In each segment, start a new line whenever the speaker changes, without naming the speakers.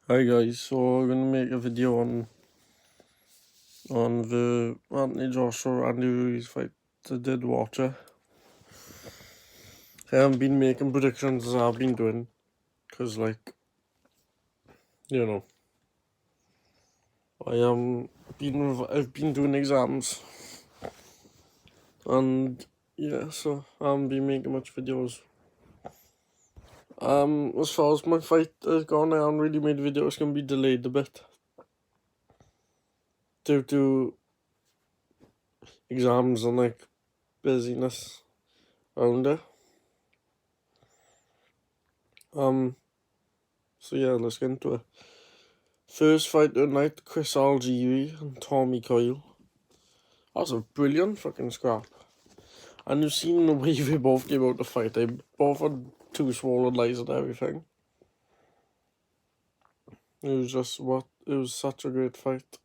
Hi guys, so I'm gonna make a video on the Anthony Joshua Andy Ruiz fight. I did watch it. I haven't been making predictions as I've been doing, cause you know I've been doing exams, and yeah, so I haven't been making much videos. As far as my fight has gone, I haven't really made videos. It's gonna be delayed a bit due to exams and busyness around it. So yeah, let's get into it. First fight of the night, Chris Algieri and Tommy Coyle. That was a brilliant fucking scrap. And you've seen the way they both came out the fight. They both had two swollen eyes and everything. It was such a great fight.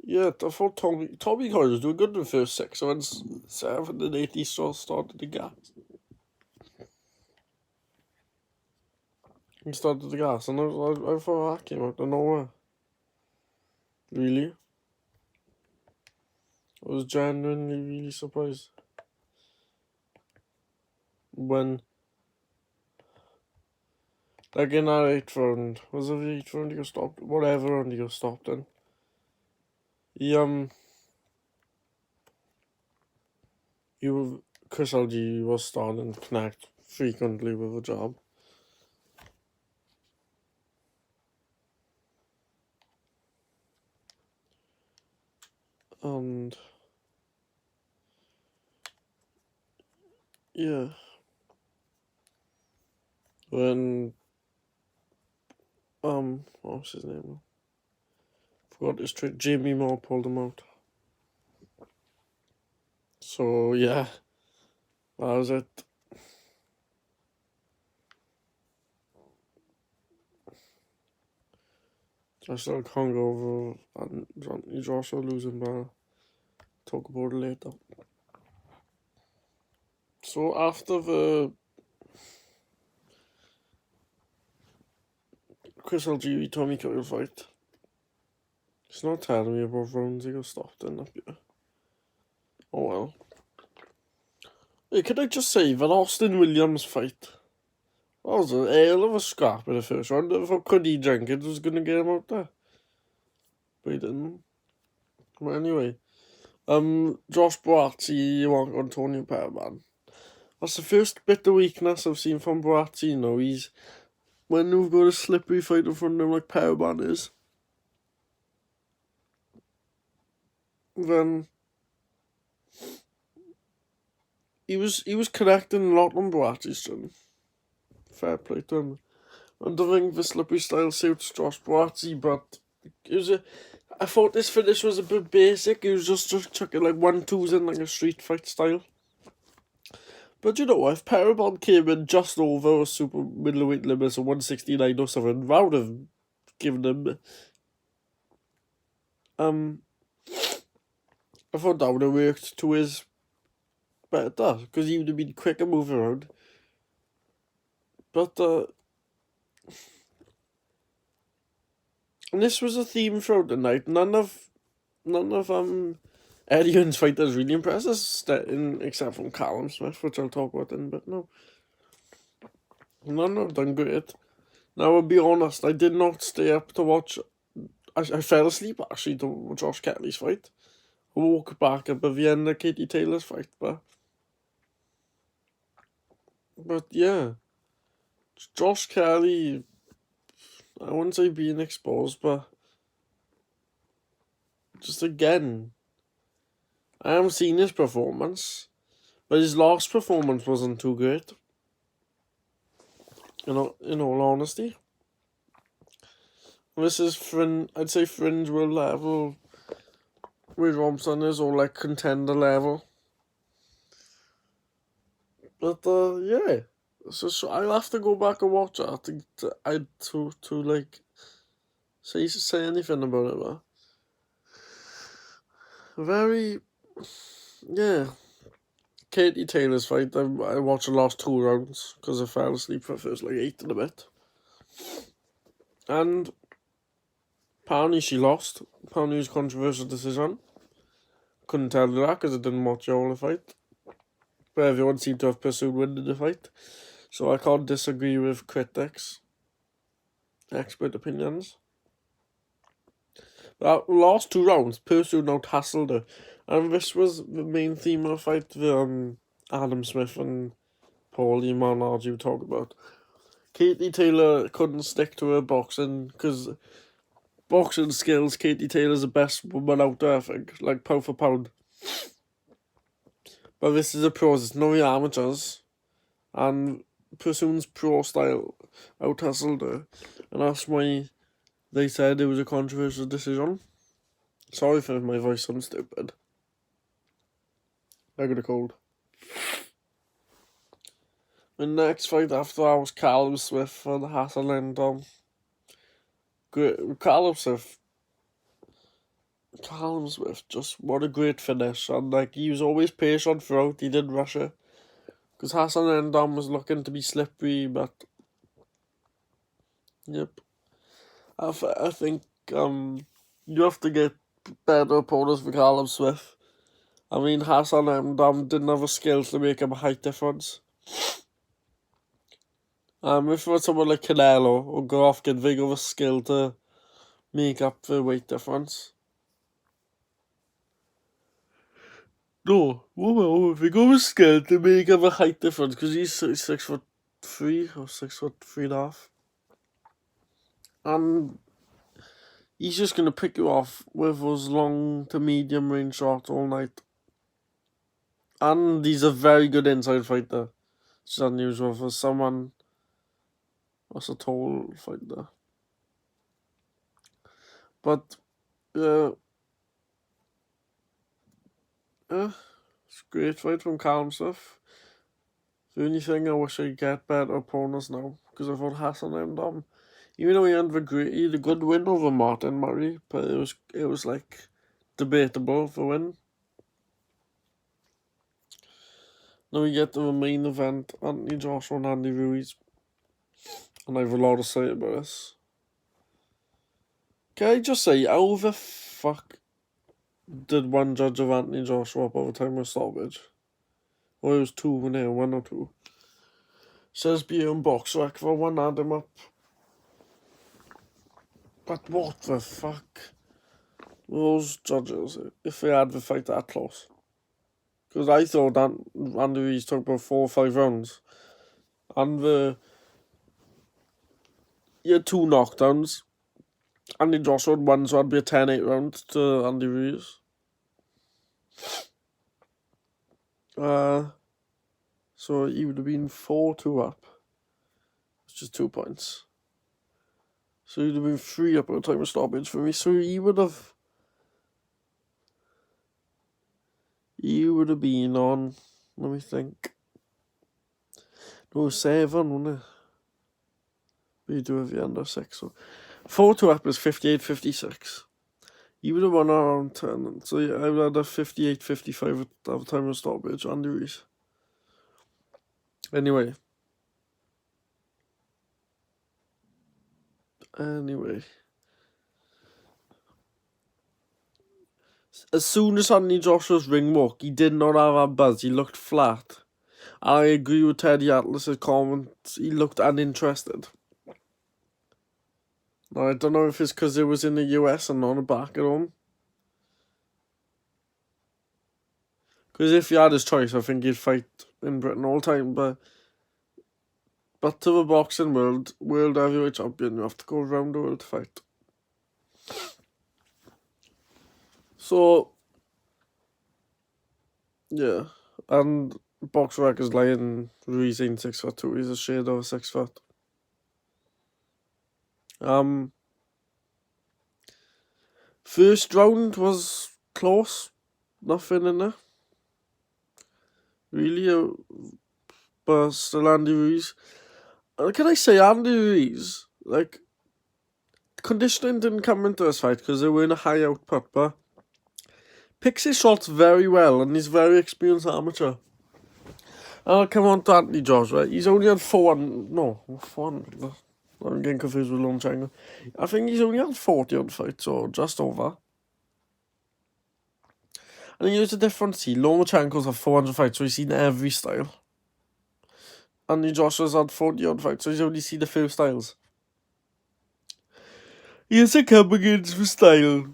Yeah, I thought Tommy Coyle was doing good in the first 6, and then 7 and 8 he started to gas. He started to gas, and I thought that came out of nowhere. Really? I was genuinely really surprised when, in that 8th round, was it the 8th round he got stopped? Whatever round he got stopped in. Chris Algieri was starting to connect frequently with a jab. And yeah, when what was his name? Forgot his trick. Jamie Moore pulled him out. So yeah, that was it. I still can't go over Anthony Joshua losing, but I'll talk about it later. So after the Chris Algieri Tommy Coyle fight, it's not telling me about rounds he got stopped in up here. Oh well. Hey, could I just say that Austin Williams fight? That was a hell of a scrap in the first round. I thought Cody Jenkins was going to get him out there, but he didn't. But anyway, Josh Boazzi, Antonio Perman. That's the first bit of weakness I've seen from Boazzi. You know, he's when we've got a slippery fight in front of him like Perman is, then he was connecting a lot on Boazzi's turn. Fair play to him. I don't think the slippery style suits Josh Boazzi, but I thought this finish was a bit basic. It was just chucking like 1-2s in like a street fight style. But you know, if Parabon came in just over a super middleweight limits of 169 or something, I would have given him. I thought that would have worked to his better because he would have been quicker moving around. But and this was a theme throughout the night. None of Eddie's fighters really impressed us, except from Callum Smith, which I'll talk about in a bit now. None have done great. Now, I'll be honest, I did not stay up to watch. I fell asleep actually to Josh Kelly's fight. I woke back up at the end of Katie Taylor's fight, but yeah, Josh Kelly, I wouldn't say being exposed, but just again, I haven't seen his performance, but his last performance wasn't too great. In all honesty, this is I'd say fringe world level. Where Robson is, or like contender level. But yeah, so I'll have to go back and watch it. I think to like say anything about it, but very, yeah. Katie Taylor's fight, I watched the last 2 rounds because I fell asleep for the first 8 and a bit. And apparently she lost. Apparently it was a controversial decision. Couldn't tell you that because I didn't watch all the fight. But everyone seemed to have pursued winning the fight. So I can't disagree with critics. Expert opinions. But last 2 rounds, pursued out-hassled her. And this was the main theme of the fight that Adam Smith and Paulie Manard you talk about. Katie Taylor couldn't stick to her boxing because boxing skills, Katie Taylor's the best woman out there, I think, pound for pound. But this is a pros, it's no amateurs. And Pursuon's pro style out-hustled her. And that's why they said it was a controversial decision. Sorry for my voice sounds stupid. I got a cold. The next fight after that was Callum Smith and Hassan Endon. Callum Smith, just what a great finish. And he was always patient throughout, he didn't rush it. Because Hassan Endon was looking to be slippery, but yep. I think you have to get better opponents for Callum Smith. I mean, Hassan Endon didn't have the skills to make him a height difference. If it was someone like Canelo or Golovkin, they got the skill to make up the weight difference. No, they got the skill to make up a height difference because he's 6'3" or 6'3.5". And he's just going to pick you off with those long to medium range shots all night. And he's a very good inside fighter. Which is unusual for someone that's a tall fighter. But, it's a great fight from Callum Smith. The only thing I wish I'd get better opponents now, because I thought Hassan Endon, even though he had a good win over Martin Murray, but it was debatable for win. Now we get to the main event, Anthony Joshua and Andy Ruiz. And I have a lot to say about this. Can I just say, how the fuck did one judge of Anthony Joshua up over time of stoppage? Or it was 2-0, 1 or 2. Says Bjorn Boxrec for one had him up. But what the fuck? Those judges, if they had the fight that close. Because I thought that Andy Ruiz took about 4 or 5 rounds. And he had 2 knockdowns. Andy Joshua had 1, so it'd be a 10-8 round to Andy Ruiz. So he would have been 4-2 up. It's just 2 points. So he'd have been 3 up at the time of stoppage for me. So he would have been on, let me think. No, 7, wouldn't it? But you do have the under 6. So 4-2 up is 58-56. He would have won around 10. So yeah, I would have 58-55 at the time of stoppage, Andy Ruiz. Anyway. As soon as Anthony Joshua's ring walk, he did not have a buzz. He looked flat. I agree with Teddy Atlas's comments. He looked uninterested. Now, I don't know if it's because it was in the US and not back at home. Because if he had his choice, I think he'd fight in Britain all the time. But to the boxing world heavyweight champion, you have to go around the world to fight. So, yeah. And Boxrec is lying Ruiz ain't 6'2". He's a shade over 6 foot. First round was close. Nothing in there. Really, but still Andy Ruiz. Can I say Andy Ruiz, conditioning didn't come into this fight because they were in a high output, but picks his shots very well and he's a very experienced amateur. I'll come on to Anthony Joshua. He's only had 400. I'm getting confused with Lomachenko. I think he's only had 40 on fights, or just over. And here's the difference. Lomachenko's had 400 fights, so he's seen every style. Anthony Joshua's had 40 on fights, so he's only seen a few styles. Here's a come against for style.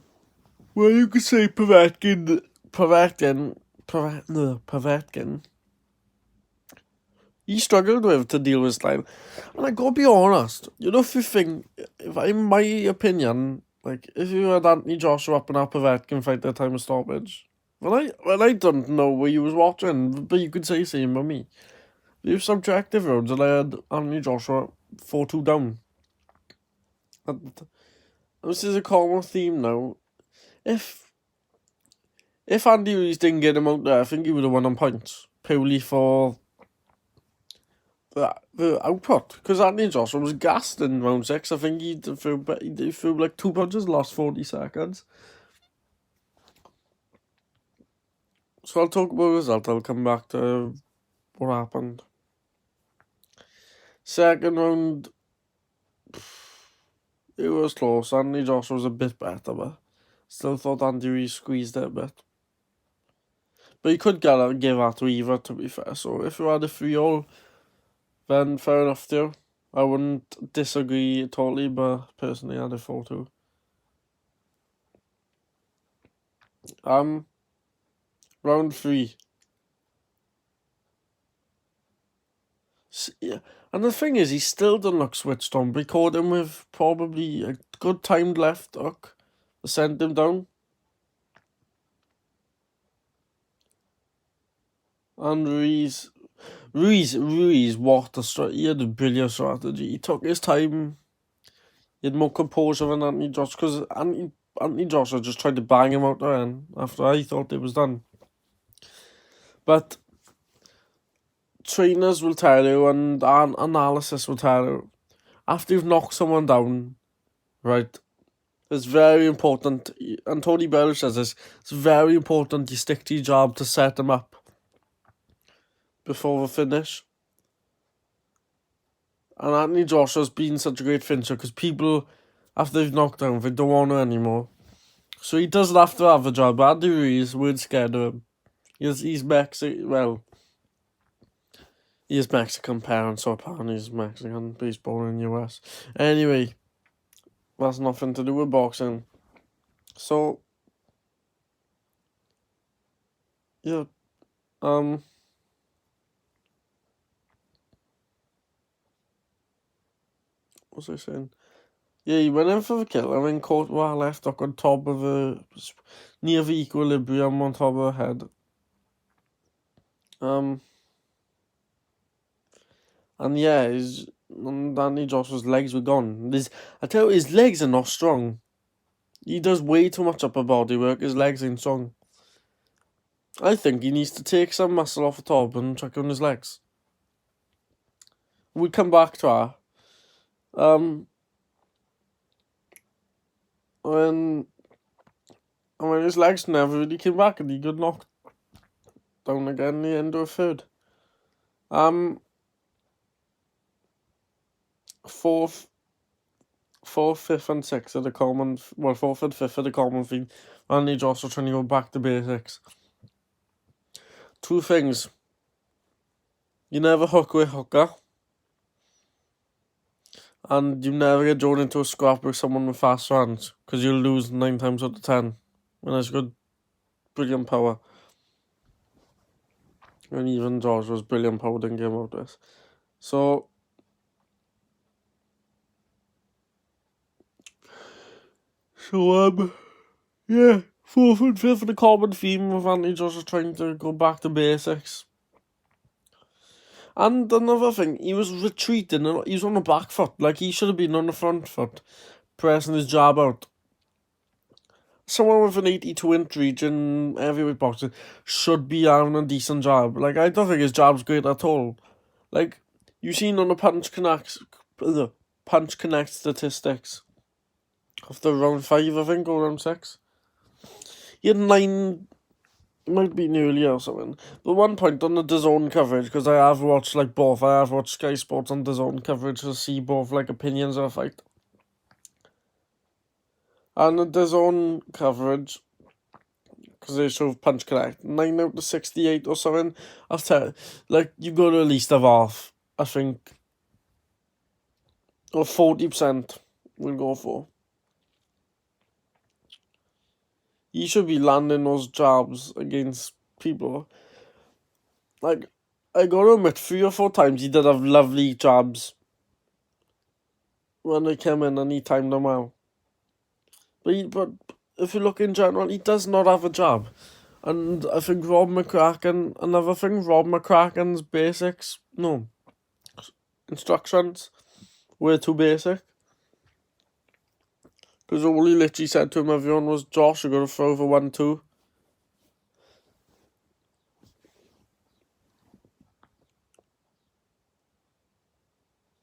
Well, you could say Povetkin. He struggled with to deal with style. And I gotta be honest, if you think, in my opinion, like, if you had Anthony Joshua up in that Povetkin fight at the time of stoppage, well, I don't know where you was watching, but you could say same with me. It was subjective rounds, and I had Anthony Joshua 4-2 down. And this is a common theme now. If Andy Ruiz didn't get him out there, I think he would have won on points, purely for the output. Because Anthony Joshua was gassed in round 6. I think he threw like 2 punches the last 40 seconds. So I'll talk about the result. I'll come back to what happened. Second round, it was close. Anthony Joshua was a bit better, but still thought Andy Ruiz squeezed it a bit. But you could give that to either, to be fair. So if you had a 3-all, then fair enough too. I wouldn't disagree totally, but personally I had a 4-2. Round 3. Yeah. And the thing is, he still doesn't look switched on. We caught him with probably a good timed left hook. Sent him down. And Ruiz, what a strategy. He had a brilliant strategy. He took his time. He had more composure than Anthony Joshua, because Anthony Joshua just tried to bang him out there and after I thought it was done. But trainers will tell you, and analysis will tell you, after you've knocked someone down, right, it's very important, and Tony Bellew says this, it's very important you stick to your job to set them up before the finish. And Anthony Joshua's been such a great finisher because people, after they've knocked down, they don't want to anymore. So he doesn't have to have a job. Andy Ruiz, we're scared of him. He's Mexican, well, he has Mexican parents, so apparently he's Mexican, but he's born in the US. Anyway, that's nothing to do with boxing. So, yeah, what was I saying? Yeah, he went in for the kill. I mean, caught one left hook on top of near the equilibrium on top of the head. And yeah, Anthony Joshua's legs were gone. I tell you, his legs are not strong. He does way too much upper body work. His legs ain't strong. I think he needs to take some muscle off the top and check on his legs. We come back to that. When his legs never really came back and he got knocked down again in the end of a third. Fourth, fifth, and sixth are the common. Well, fourth and fifth are the common thing. Anthony Joshua trying to go back to basics. 2 things. You never hook with hooker. And you never get drawn into a scrap with someone with fast hands, because you'll lose 9 times out of 10. When it's good, brilliant power. And even Joshua's brilliant power didn't get him out of this. So, yeah, 4th and 5th are the common theme of Anthony Joshua trying to go back to basics. And another thing, he was retreating, and he was on the back foot. Like, he should have been on the front foot, pressing his jab out. Someone with an 82-inch reach in heavyweight boxing should be having a decent jab. Like, I don't think his jab's great at all. Like, you've seen on the Punch Connect statistics after round 5, I think, or round 6. He had 9 might be earlier or something. But one point on the DAZN coverage, because I have watched like both. I have watched Sky Sports and DAZN coverage to see both like opinions of the fight. And the DAZN coverage, because they show Punch Connect, 9 out of 68 or something. I'll tell you, like, you've got to at least have half, I think, or 40% we'll go for. He should be landing those jabs against people. Like, I gotta admit, 3 or 4 times he did have lovely jabs when they came in and he timed them out. But if you look in general, he does not have a jab. And I think Rob McCracken's instructions were too basic. Because all he literally said to him, everyone, was, Josh, you're going to throw for 1-2.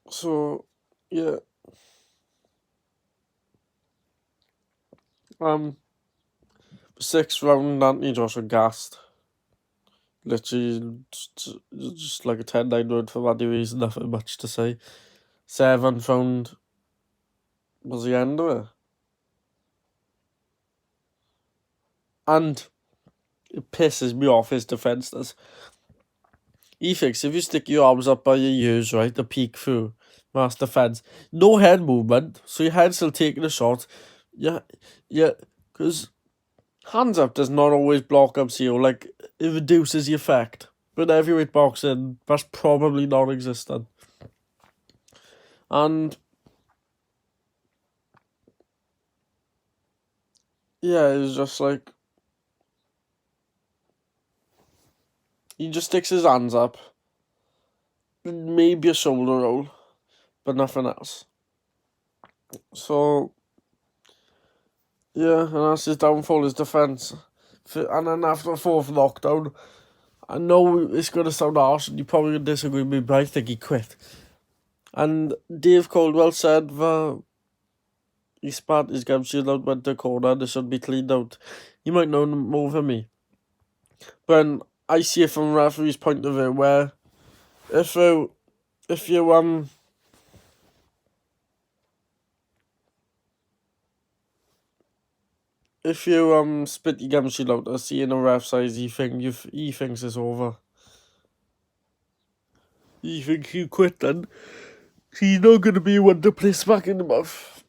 So, yeah. Sixth round, Anthony Joshua gassed. Literally, just like a 10-9 word for Andy Ruiz, nothing much to say. 7th round was the end of it. And it pisses me off, his defence does. He thinks if you stick your arms up by your ears, right, the peek through, that's defence. No head movement, so your head's still taking a shot. Yeah, because hands up does not always block up CO, like, it reduces the effect. But heavyweight boxing, that's probably non-existent. And yeah, it's just like, he just sticks his hands up, maybe a shoulder roll, but nothing else. So, yeah, and that's his downfall, his defence. And then after the 4th knockdown, I know it's going to sound harsh and you probably going to disagree with me, but I think he quit. And Dave Caldwell said that he spat his gum shield out, went to corner, and it should be cleaned out. You might know more than me. But I see it from a referee's point of view, where if you spit your gum shield out, I see in a ref's eyes, he thinks it's over. He thinks you quit then. He's not going to be one to play smack in the mouth.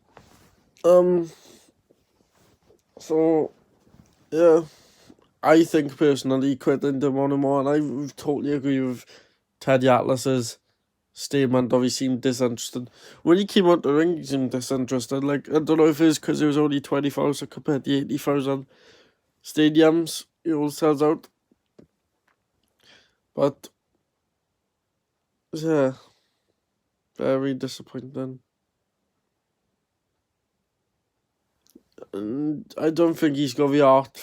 So, yeah, I think personally quitting the Monimo, and I totally agree with Teddy Atlas's statement of he seemed disinterested. When he came out the ring, he seemed disinterested. Like, I don't know if it's because it was only 20,000 compared to 80,000 stadiums he all sells out. But, yeah, very disappointing. And I don't think he's got the heart.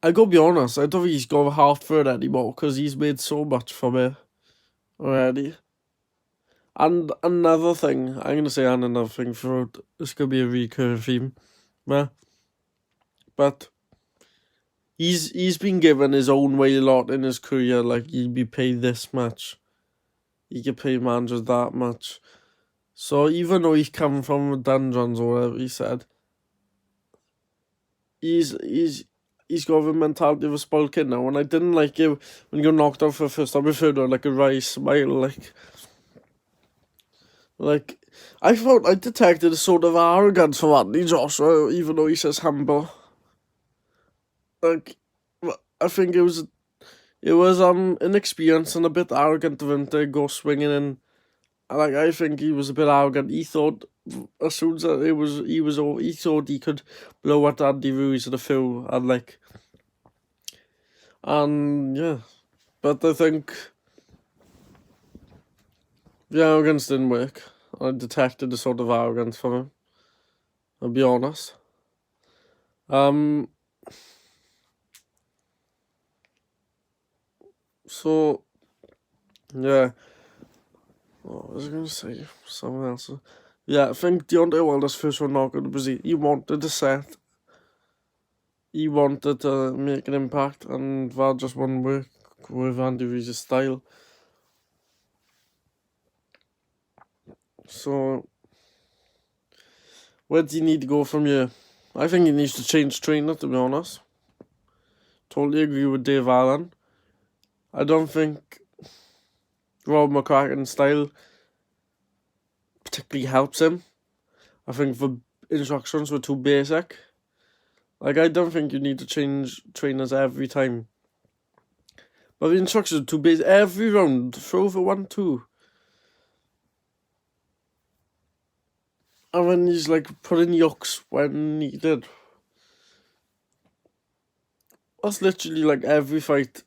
I gotta be honest, I don't think he's got the heart for it anymore, because he's made so much from it already. And another thing, I'm going to say another thing throughout, it's going to be a recurring theme, but he's been given his own way a lot in his career, like, he'd be paid this much, he could pay managers that much. So even though he's come from dungeons or whatever he said, he's got the mentality of a spoiled kid now, and I didn't like it when he got knocked out for the first time. I heard like a wry smile, like, I thought I detected a sort of arrogance from Anthony Joshua, even though he says humble. Like, I think it was inexperienced and a bit arrogant of him to go swinging in. Like, I think he was a bit arrogant. He thought as soon as he was over, he thought he could blow at Andy Ruiz in a few, and yeah, but I think the arrogance didn't work. I detected a sort of arrogance from him, I'll be honest. So, yeah. What was I going to say? Something else. Yeah, I think Deontay Wilder's first one not going to be. He wanted to set he wanted to make an impact, and that just wouldn't work with Andy Ruiz's style. So, where does he need to go from here? I think he needs to change trainer, to be honest. Totally agree with Dave Allen. I don't think Rob McCracken's style particularly helps him. I think the instructions were too basic. Like, I don't think you need to change trainers every time. But the instructions are too basic. Every round, throw the 1-2. And then he's like putting yucks when needed. That's literally like every fight.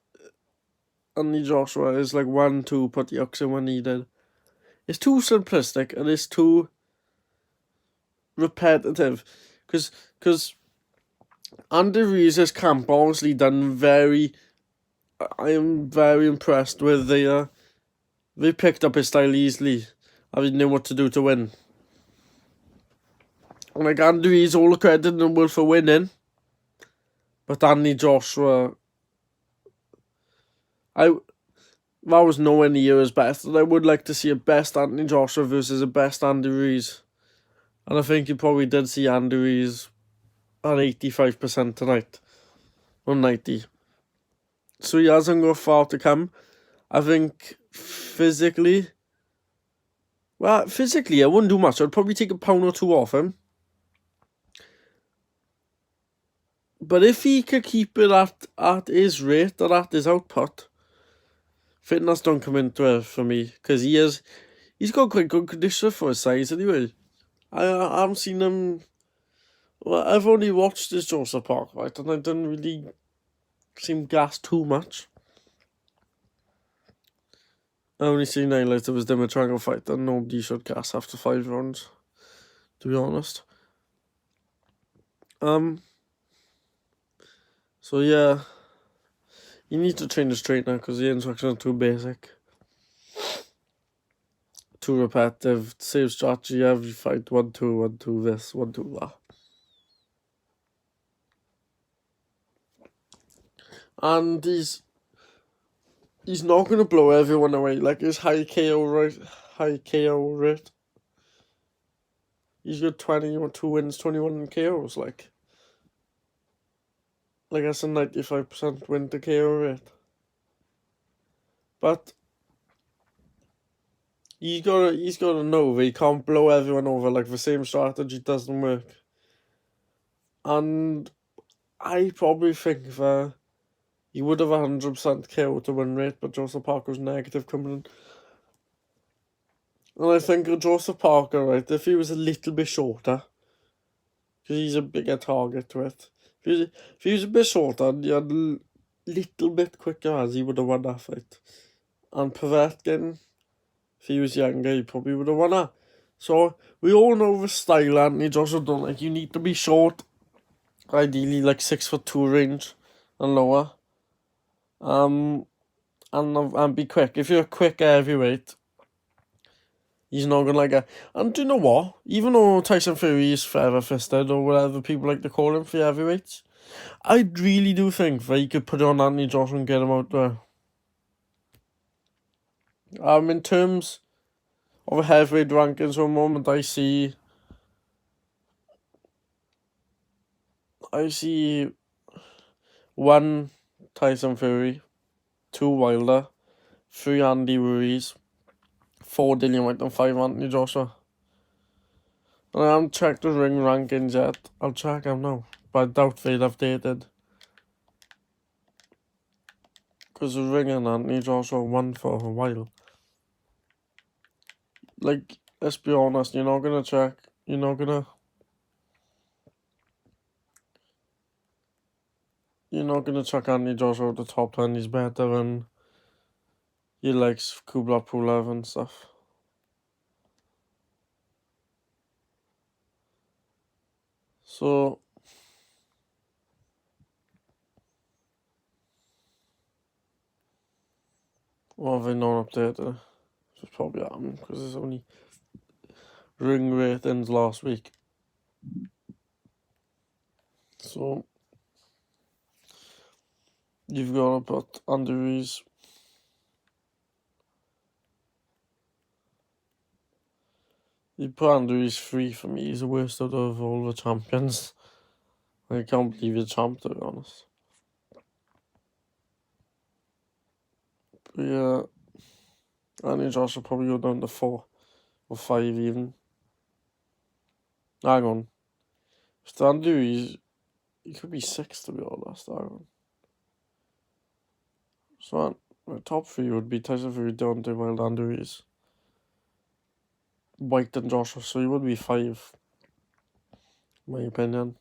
Anthony Joshua is like 1-2, put yucks in when needed. It's too simplistic and it's too repetitive. Because Andy Ruiz's camp honestly done I am very impressed with they picked up his style easily. And they knew what to do to win. And like Andy Ruiz, all the credit in the world for winning. But Anthony Joshua, that was nowhere near his best. And I would like to see a best Anthony Joshua versus a best Andy Ruiz. And I think you probably did see Andy Ruiz at 85% tonight. Or 90%. So he hasn't got far to come. I think physically, I wouldn't do much. I'd probably take a pound or two off him. But if he could keep it at his rate or at his output, fitness don't come into it for me. Because he's got quite good condition for his size anyway. I haven't seen him. Well, I've only watched his Joseph Park fight, and I didn't really see him gas too much. I only seen highlights of his Dimitrenko fight, and nobody should gas after 5 rounds, to be honest. So yeah, you need to train his trainer because the instructions are too basic, too repetitive. Same strategy every fight: 1-2, 1-2 this, 1-2 that. And he's not gonna blow everyone away. Like his high KO rate. He's got 22 wins, 21 KOs. Like that's a 95% win to KO rate. But he's gotta know that he can't blow everyone over. Like the same strategy doesn't work. And I probably think that he would have 100% KO to win rate, but Joseph Parker's negative coming in. And I think Joseph Parker, right, if he was a little bit shorter, because he's a bigger target to it. If he was a bit shorter and he had a little bit quicker as he would have won that fight. And Povetkin, if he was younger, he probably would have won that. So we all know the style Anthony Joshua don't like. You need to be short, ideally like 6'2" range and lower. And be quick. If you're a quick heavyweight, he's not gonna like it. And do you know what? Even though Tyson Fury is feather-fisted or whatever people like to call him for heavyweights, I really do think that he could put it on Anthony Joshua and get him out there. In terms of heavyweight rankings, for a moment, I see 1 Tyson Fury, 2 Wilder, 3 Andy Ruiz, 4 Dillian White, and 5 Anthony Joshua. And I haven't checked the ring rankings yet. I'll check them now, but I doubt they'll updated. Because the ring and Anthony Joshua won for a while. Like, let's be honest, you're not gonna check. You're not gonna check Anthony Joshua at the top 10. He's better than he likes Kubla Pulev and stuff. So what have they not updated? It's probably happened because there's only ring ratings last week. So You've got to put Andy Ruiz. You put Andy Ruiz 3 for me. He's the worst out of all the champions. I can't believe you're champ, to be honest. But yeah, Andy Josh will probably go down to 4 or 5 even. Hang on. If Andy Ruiz, he could be 6 to be honest. Hang on. So my top 3 would be Tyson Fury, Deontay Wilder, Andy Ruiz, White and Joshua, so he would be 5, in my opinion.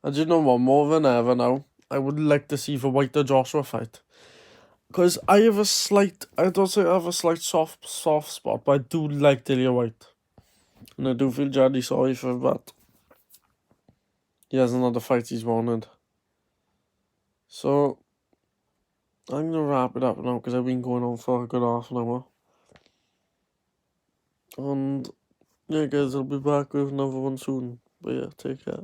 And you know what, more than ever now, I would like to see the White and Joshua fight. Because I don't say I have a slight soft spot, but I do like Dillian White. And I do feel Jaddy sorry for him, but he has another fight he's wanted. So, I'm going to wrap it up now because I've been going on for a good half an hour. And yeah, guys, I'll be back with another one soon. But yeah, take care.